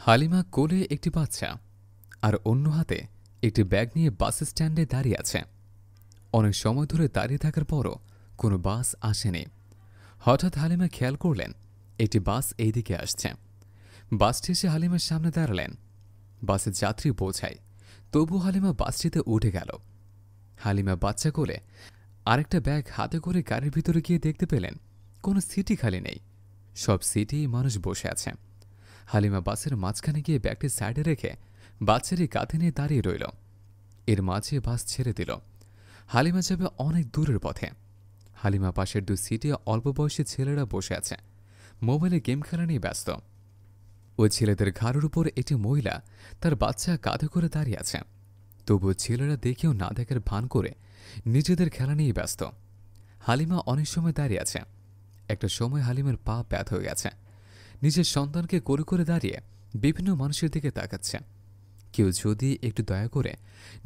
হালিমা কোলে একটি বাচ্চা আর অন্য হাতে একটি ব্যাগ নিয়ে বাস স্ট্যান্ডে দাঁড়িয়ে আছে। অনেক সময় ধরে দাঁড়িয়ে থাকার পরও কোনো বাস আসেনি। হঠাৎ হালিমা খেয়াল করলেন একটি বাস এইদিকে আসছে। বাসটি এসে হালিমার সামনে দাঁড়ালেন। বাসে যাত্রী পৌঁছায়, তবু হালিমা বাসটিতে উঠে গেল। হালিমা বাচ্চা কোলে আরেকটা ব্যাগ হাতে করে গাড়ির ভিতরে গিয়ে দেখতে পেলেন কোনো সিটই খালি নেই, সব সিটেই মানুষ বসে আছে। হালিমা বাসের মাঝখানে গিয়ে ব্যাগটি সাইডে রেখে বাচ্চাটি কাঁধে নিয়ে দাঁড়িয়ে রইল। এর মাঝে বাস ছেড়ে দিল। হালিমা যাবে অনেক দূরের পথে। হালিমা পাশের 2 সিটে অল্প বয়সী ছেলেরা বসে আছে, মোবাইলে গেম খেলা নিয়ে ব্যস্ত। ওই ছেলেদের ঘাড়ের উপর একটি মহিলা তার বাচ্চা কাঁধে করে দাঁড়িয়ে আছে। তবুও ছেলেরা দেখেও না দেখার ভান করে নিজেদের খেলা নিয়ে ব্যস্ত। হালিমা অনেক সময় দাঁড়িয়ে আছে। একটা সময় হালিমার পা ব্যথা হয়ে গেছে। নিজের সন্তানকে কোলে করে দাঁড়িয়ে বিভিন্ন মানুষের দিকে তাকাচ্ছে। কেউ যদি একটু দয়া করে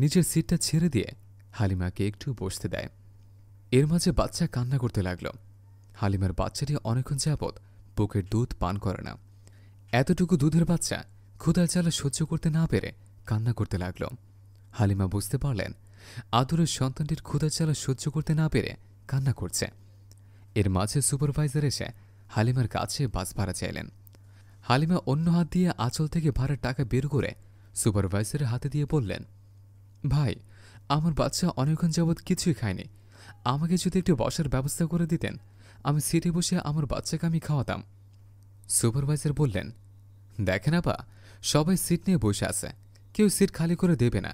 নিজের সিটটা ছেড়ে দিয়ে হালিমাকে একটু বসতে দেয়। এর মাঝে বাচ্চা কান্না করতে লাগল। হালিমার বাচ্চাটি অনেকক্ষণ যাবৎ বুকের দুধ পান করে না। এতটুকু দুধের বাচ্চা ক্ষুধার জ্বালা সহ্য করতে না পেরে কান্না করতে লাগল। হালিমা বুঝতে পারলেন আদরের সন্তানটির ক্ষুধার জ্বালা সহ্য করতে না পেরে কান্না করছে। এর মাঝে সুপারভাইজার এসে হালিমার কাছে বাস ভাড়া চাইলেন। হালিমা অন্য হাত দিয়ে আঁচল থেকে ভাড়ার টাকা বের করে সুপারভাইজারের হাতে দিয়ে বললেন, ভাই, আমার বাচ্চা অনেকক্ষণ যাবৎ কিছুই খায়নি। আমাকে যদি একটু বসার ব্যবস্থা করে দিতেন, আমি সিটে বসে আমার বাচ্চাকে আমি খাওয়াতাম। সুপারভাইজার বললেন, দেখেন আপা, সবাই সিট নিয়ে বসে আছে, কেউ সিট খালি করে দেবে না।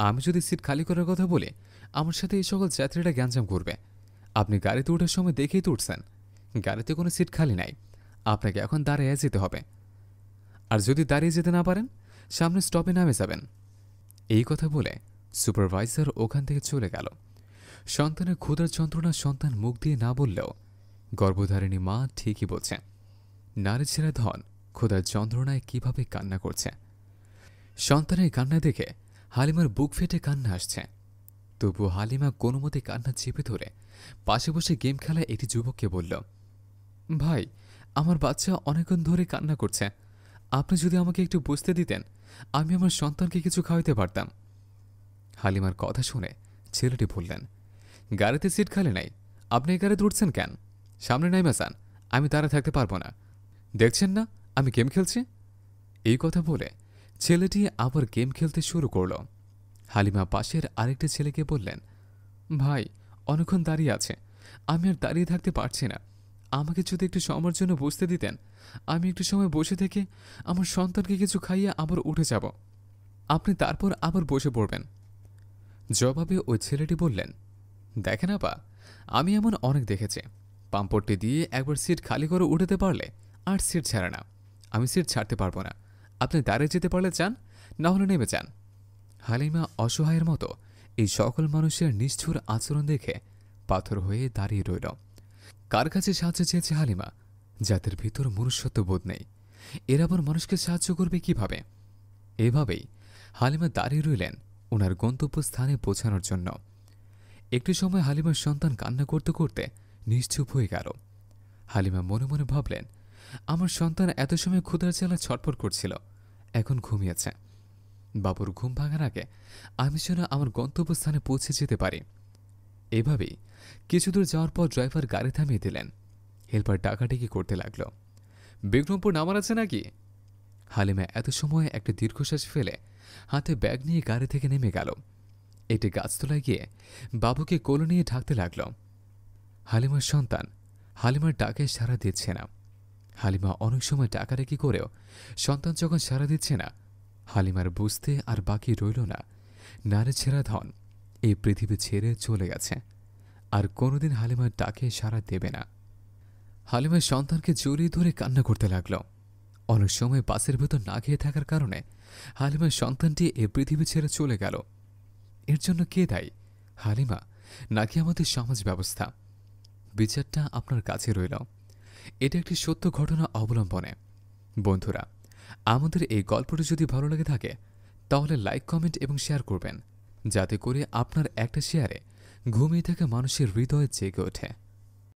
আমি যদি সিট খালি করার কথা বলি, আমার সাথে এই সকল যাত্রীরা গ্যাঞ্জাম করবে। আপনি গাড়িতে ওঠার সময় দেখেই তো উঠছেন, গাড়িতে কোনো সিট খালি নাই। আপনাকে এখন দাঁড়িয়ে যেতে হবে। আর যদি দাঁড়িয়ে যেতে না পারেন, সামনে স্টপে নামে যাবেন। এই কথা বলে সুপারভাইজার ওখান থেকে চলে গেল। সন্তানের ক্ষুধার যন্ত্রণা সন্তান মুখ দিয়ে না বললেও গর্ভধারিণী মা ঠিকই বলছে। নারী ছেড়া ধন ক্ষুধার যন্ত্রণায় কিভাবে কান্না করছে। সন্তানের কান্না দেখে হালিমার বুক ফেটে কান্না আসছে। তবু হালিমা কোনো মতে কান্না চেপে ধরে পাশে বসে গেম খেলা একটি যুবককে বলল, ভাই, আমার বাচ্চা অনেকক্ষণ ধরে কান্না করছে। আপনি যদি আমাকে একটু বুঝতে দিতেন, আমি আমার সন্তানকে কিছু খাওয়াতে পারতাম। হালিমার কথা শুনে ছেলেটি বললেন, গাড়িতে সিট খালি নাই, আপনি এই গাড়িতে উঠছেন কেন? সামনে নাইমা যান, আমি দাঁড়া থাকতে পারবো না। দেখছেন না আমি গেম খেলছি? এই কথা বলে ছেলেটি আবার গেম খেলতে শুরু করল। হালিমা পাশের আরেকটি ছেলেকে বললেন, ভাই, অনেকক্ষণ দাঁড়িয়ে আছে, আমি আর দাঁড়িয়ে থাকতে পারছি না। আমাকে যদি একটু সময়ের জন্য বসতে দিতেন, আমি একটু সময় বসে থেকে আমার সন্তানকে কিছু খাইয়ে আবার উঠে যাব। আপনি তারপর আবার বসে পড়বেন। জবাবে ওই ছেলেটি বললেন, দেখেন আপা, আমি এমন অনেক দেখেছি, পাম্পটটি দিয়ে একবার সিট খালি করে উঠাতে পারলে আর সিট ছাড়ে না। আমি সিট ছাড়তে পারবো না। আপনি দাঁড়িয়ে যেতে পারলে যান, না হলে নেমে যান। হালিমা অসহায়ের মতো এই সকল মানুষের নিষ্ঠুর আচরণ দেখে পাথর হয়ে দাঁড়িয়ে রইল। কার কাছে সাহায্য চেয়েছে হালিমা, যাদের ভিতর মনুষ্যত্ব বোধ নেই? এরা আবার মানুষকে সাহায্য করবে কিভাবে? এভাবেই হালিমা দাঁড়িয়ে রইলেন ওনার গন্তব্যস্থানে পৌঁছানোর জন্য। একটি সময় হালিমার সন্তান কান্না করতে করতে নিশ্চুপ হয়ে গেল। হালিমা মনে মনে ভাবলেন, আমার সন্তান এত সময় ক্ষুধার জ্বালা ছটফট করছিল, এখন ঘুমিয়েছে। বাবুর ঘুম ভাঙার আগে আমি যেন আমার গন্তব্যস্থানে পৌঁছে যেতে পারি। এভাবেই কিছুদূর যাওয়ার পর ড্রাইভার গাড়ি থামিয়ে দিলেন। হেল্পার ডাকাডাকি করতে লাগল, বিক্রমপুর নামার আছে নাকি? হালিমা এত সময় একটা দীর্ঘশ্বাস ফেলে হাতে ব্যাগ নিয়ে গাড়ি থেকে নেমে গেল। একটি গাছতলায় গিয়ে বাবুকে কোলে নিয়ে ঢাকতে লাগল। হালিমার সন্তান হালিমার ডাকে সাড়া দিচ্ছে না। হালিমা অনেক সময় ডাকাডাকি করেও সন্তান যখন সাড়া দিচ্ছে না, হালিমার বুঝতে আর বাকি রইল না নারী ছেড়া ধন এই পৃথিবী ছেড়ে চলে গেছে, আর কোনোদিন হালিমার ডাকে সাড়া দেবে না। হালিমার সন্তানকে জড়িয়ে ধরে কান্না করতে লাগল। অনেক সময় বাসের ভেতর না খেয়ে থাকার কারণে হালিমার সন্তানটি এই পৃথিবী ছেড়ে চলে গেল। এর জন্য কে দায়ী, হালিমা নাকি আমাদের সমাজ ব্যবস্থা? বিচারটা আপনার কাছে রইল। এটা একটি সত্য ঘটনা অবলম্বনে। বন্ধুরা, আমাদের এই গল্পটি যদি ভালো লেগে থাকে তাহলে লাইক, কমেন্ট এবং শেয়ার করবেন, যাতে করে আপনার একটা শেয়ারে ঘুমিয়ে থাকা মানুষের হৃদয় জেগে ওঠে।